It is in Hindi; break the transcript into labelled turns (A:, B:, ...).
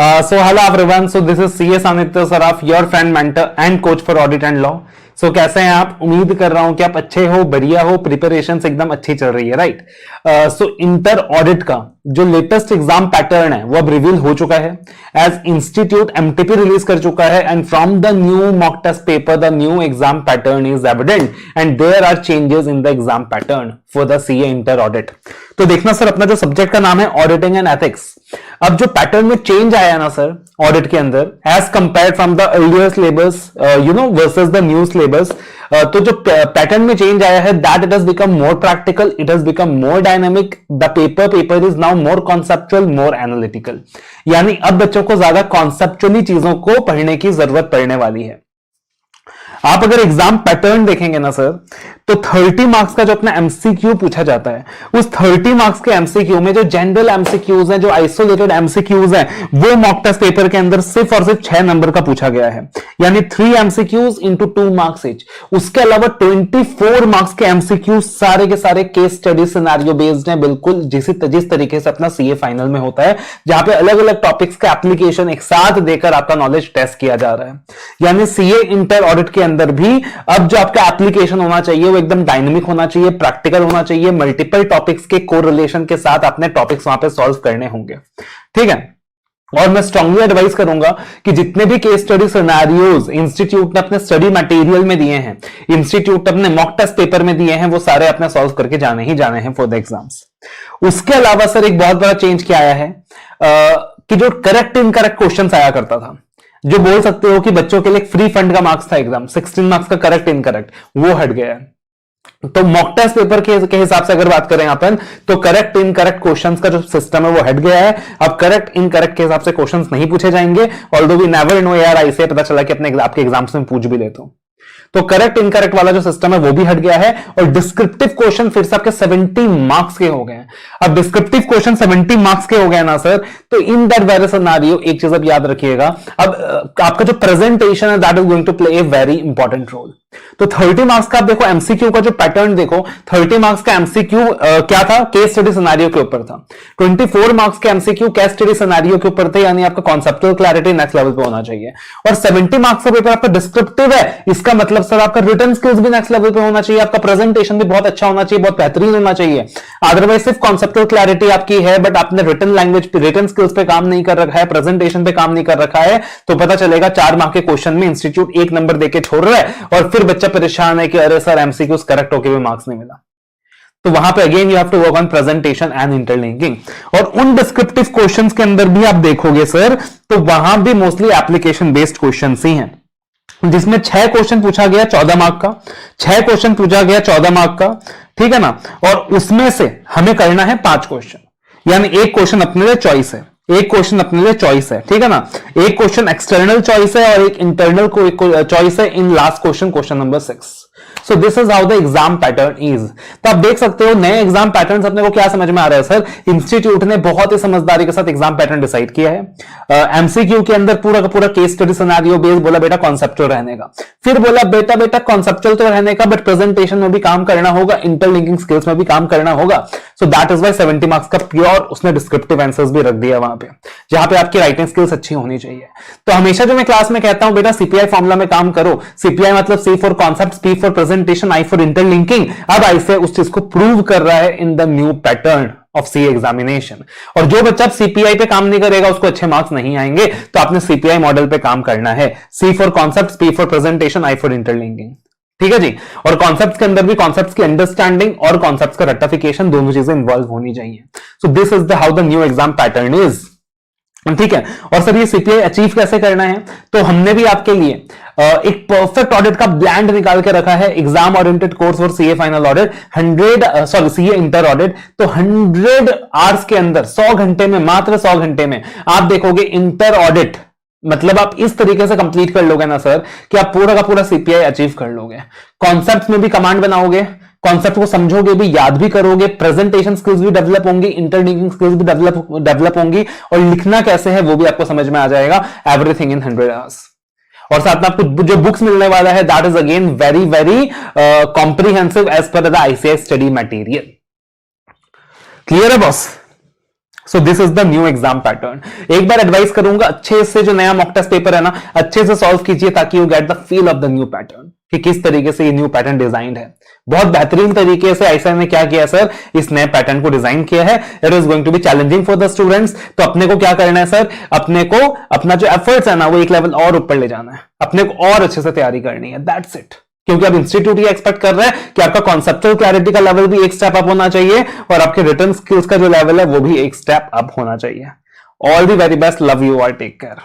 A: So hello everyone. So this is CS Anitya Saraf, your friend, mentor and coach for audit and law. So कैसे हैं आप? उम्मीद कर रहा हूं कि आप अच्छे हो, बढ़िया हो, प्रिपरेशन एकदम अच्छी चल रही है, राइट? सो इंटर ऑडिट का जो लेटेस्ट एग्जाम पैटर्न है वो अब रिवील हो चुका है, एज इंस्टीट्यूट एमटीपी रिलीज कर चुका है, and from the new mock test paper the new exam pattern is evident and there are changes in the exam pattern for the CA inter audit. तो देखना सर, अपना जो सब्जेक्ट का नाम है ऑडिटिंग एंड एथिक्स, अब जो पैटर्न में चेंज आया ना सर ऑडिट के अंदर as compare from the earlier syllabus versus the new syllabus, तो जो पैटर्न में चेंज आया है that it has become more practical, it has become more dynamic, the paper is now more conceptual, more analytical. यानी अब बच्चों को ज्यादा कॉन्सेप्चुअली चीजों को पढ़ने की जरूरत पड़ने वाली है. आप अगर एग्जाम पैटर्न देखेंगे ना सर, तो 30 मार्क्स का जो अपना एमसीक्यू पूछा जाता है, उस 30 मार्क्स के एमसीक्यू में जो जनरल एमसीक्यूज हैं, जो आइसोलेटेड एमसीक्यूज हैं, वो मॉक टेस्ट पेपर के अंदर सिर्फ और सिर्फ 6 नंबर का पूछा गया है. यानी 3 एमसीक्यूज इंटू 2 मार्क्स ईच. उसके अलावा 24 मार्क्स के एमसीक्यूज सारे के सारे केस स्टडी सिनेरियो बेस्ड हैं, बिल्कुल जिस तरीके से अपना सीए फाइनल में होता है, जहां पे अलग अलग टॉपिक्स का एप्लीकेशन एक साथ देकर आपका नॉलेज टेस्ट किया जा रहा है. यानी सीए इंटर ऑडिट के अंदर भी अब जो आपका एप्लीकेशन होना चाहिए वो एकदम डायनेमिक होना चाहिए, प्रैक्टिकल होना चाहिए, मल्टीपल टॉपिक्स के कोरिलेशन के साथ अपने टॉपिक्स वहां पे सॉल्व करने होंगे. ठीक है. और मैं स्ट्रांगली एडवाइस करूंगा कि जितने भी केस स्टडी सिनेरियोज इंस्टीट्यूट ने अपने स्टडी मटेरियल में दिए हैं, इंस्टीट्यूट अपने मॉक टेस्ट पेपर में दिए हैं, वो सारे अपने सॉल्व करके जाने ही जाने हैं फॉर द एग्जाम्स. उसके अलावा सर एक बहुत बड़ा चेंज क्या आया है कि जो करेक्ट इनकरेक्ट क्वेश्चन आया करता था, जो बोल सकते हो कि बच्चों के लिए फ्री फंड का मार्क्स था एग्जाम 16 मार्क्स का करेक्ट इनकरेक्ट, वो हट गया है. तो मॉक टेस्ट पेपर के हिसाब से अगर बात करें अपन, तो करेक्ट इनकरेक्ट क्वेश्चंस का जो सिस्टम है वो हट गया है. अब करेक्ट इनकरेक्ट के हिसाब से क्वेश्चंस नहीं पूछे जाएंगे, ऑल्दो वी नेवर नो यार, ऐसे पता चला कि अपने आपके एग्जाम्स में पूछ भी लेता हूं. तो करेक्ट इनकरेक्ट वाला जो सिस्टम है वो भी हट गया है, और डिस्क्रिप्टिव क्वेश्चन फिर से आपके 70 मार्क्स के हो गए हैं. अब डिस्क्रिप्टिव क्वेश्चन 70 मार्क्स के हो गए ना सर, तो इन दैट वेरी सिनेरियो एक चीज अब याद रखिएगा, अब आपका जो प्रेजेंटेशन है that is going to play a very important role. तो 30 मार्क्स का आप देखो एमसीक्यू का जो पैटर्न देखो, 30 मार्क्स का एमसीक्यू क्या था, केस स्टडी सिनेरियो के ऊपर था. 24 मार्क्स के एमसीक्यू केस स्टडी सिनेरियो के ऊपर थे, यानी आपका कॉन्सेप्चुअल क्लैरिटी नेक्स्ट लेवल पे होना चाहिए. और 70 मार्क्स का पेपर आपका डिस्क्रिप्टिव है, इसका मतलब सर आपका रिटन स्किल्स भी नेक्स्ट लेवल पे होना चाहिए, आपका प्रेजेंटेशन भी बहुत अच्छा होना चाहिए, बहुत बेहतरीन होना चाहिए. अदरवाइज सिर्फ कॉन्सेप्चुअल क्लैरिटी आपकी है बट आपने रिटन लैंग्वेज पे, रिटन स्किल्स पे काम नहीं कर रखा है, प्रेजेंटेशन पे काम नहीं कर रखा है, तो पता चलेगा 4 मार्क के क्वेश्चन में इंस्टीट्यूट 1 नंबर देके छोड़ रहा है, और फिर बच्चा परेशान है कि अरे सर एमसीक्यूज करेक्ट होके भी मार्क्स नहीं मिला. तो वहां पे again you have to work on presentation and interlinking. और उन डिस्क्रिप्टिव क्वेश्चंस के अंदर भी आप देखोगे सर, तो वहां भी मोस्टली एप्लीकेशन बेस्ड क्वेश्चंस ही हैं, जिसमें 6 क्वेश्चन पूछा गया 14 मार्क का, 6 क्वेश्चन पूछा गया 14 मार्क का. ठीक है ना. और उसमें से हमें करना है 5 क्वेश्चन, यानी एक क्वेश्चन अपने लिए चॉइस है, एक क्वेश्चन अपने लिए चॉइस है. ठीक है ना. एक क्वेश्चन एक्सटर्नल चॉइस है और एक इंटरनल चॉइस है in last question number 6. So this is how the exam pattern is. तो आप देख सकते हो नए एग्जाम पैटर्न अपने को क्या समझ में आ रहा है सर, इंस्टीट्यूट ने बहुत ही समझदारी के साथ एग्जाम पैटर्न डिसाइड किया है. एमसीक्यू के अंदर पूरा का पूरा केस स्टडी सिनेरियो बेस्ड, बोला बेटा कॉन्सेप्चुअल रहने का, फिर बोला बेटा कॉन्सेप्चुअल तो रहने का बट प्रेजेंटेशन में भी काम करना होगा, इंटरलिंकिंग स्किल्स में भी काम करना होगा. So that is why 70 marks का प्योर उसने डिस्क्रिप्टिव आंसर्स भी रख दिया वहां पे, जहां पे आपकी राइटिंग स्किल्स अच्छी होनी चाहिए. तो हमेशा जो मैं क्लास में कहता हूं बेटा सीपीआई फॉर्मूला में काम करो. सीपीआई मतलब C for concept, P for presentation, I for interlinking. अब ऐसे उस चीज को प्रूव कर रहा है in the new pattern of C examination. और जो बच्चा सीपीआई पे काम नहीं करेगा उसको अच्छे मार्क्स नहीं आएंगे, तो आपने सीपीआई मॉडल पे काम करना है. C for concept, P for presentation, I for interlinking. ठीक है जी. और कॉन्सेप्ट्स के अंदर भी कॉन्सेप्ट्स की अंडरस्टैंडिंग और कॉन्सेप्ट्स का रेक्टिफिकेशन, दोनों चीजें इंवॉल्व होनी चाहिए. सो this is the how the new exam pattern is. ठीक है. और सर ये सीपीआई अचीव कैसे करना है, तो हमने भी आपके लिए एक परफेक्ट ऑडिट का ब्लैंड निकाल के रखा है, exam oriented course for CA final audit 100 CA inter audit. तो 100 आवर्स के अंदर, 100 घंटे में, मात्र 100 घंटे में आप देखोगे इंटर ऑडिट, मतलब आप इस तरीके से कंप्लीट कर लोगे ना सर कि आप पूरा का पूरा सीपीआई अचीव कर लोगे. कॉन्सेप्ट में भी कमांड बनाओगे, कॉन्सेप्ट को समझोगे भी, याद भी करोगे, प्रेजेंटेशन स्किल्स भी डेवलप होंगी, इंटरलिंकिंग स्किल्स भी डेवलप होंगी, और लिखना कैसे है वो भी आपको समझ में आ जाएगा. Everything in 100 hours. और साथ में आपको जो बुक्स मिलने वाला है that is again very very comprehensive as per the ICI study material. Clear है boss? So this is the new exam pattern. एक बार एडवाइस करूंगा, अच्छे से जो नया मॉक टेस्ट पेपर है ना, अच्छे से सॉल्व कीजिए ताकि you get the feel of the new pattern कि किस तरीके से ये न्यू पैटर्न डिजाइंड है। बहुत बेहतरीन तरीके से आईसीएसई ने क्या किया सर, इस नए पैटर्न को डिजाइन किया है। It is going to be challenging for the students. तो अपने को क्या करना है सर, अपने को अपना जो एफर्ट्स है ना वो एक लेवल और ऊपर ले जाना है, अपने को और अच्छे से तैयारी करनी है, दैट्स इट। क्योंकि अब इंस्टीट्यूट ये एक्सपेक्ट कर रहा है कि आपका कॉन्सेप्चुअल क्लैरिटी का लेवल भी एक स्टेप अप होना चाहिए और आपके रिटन स्किल्स का जो लेवल है वो भी एक स्टेप अप होना चाहिए। All the very best, love you all, take care.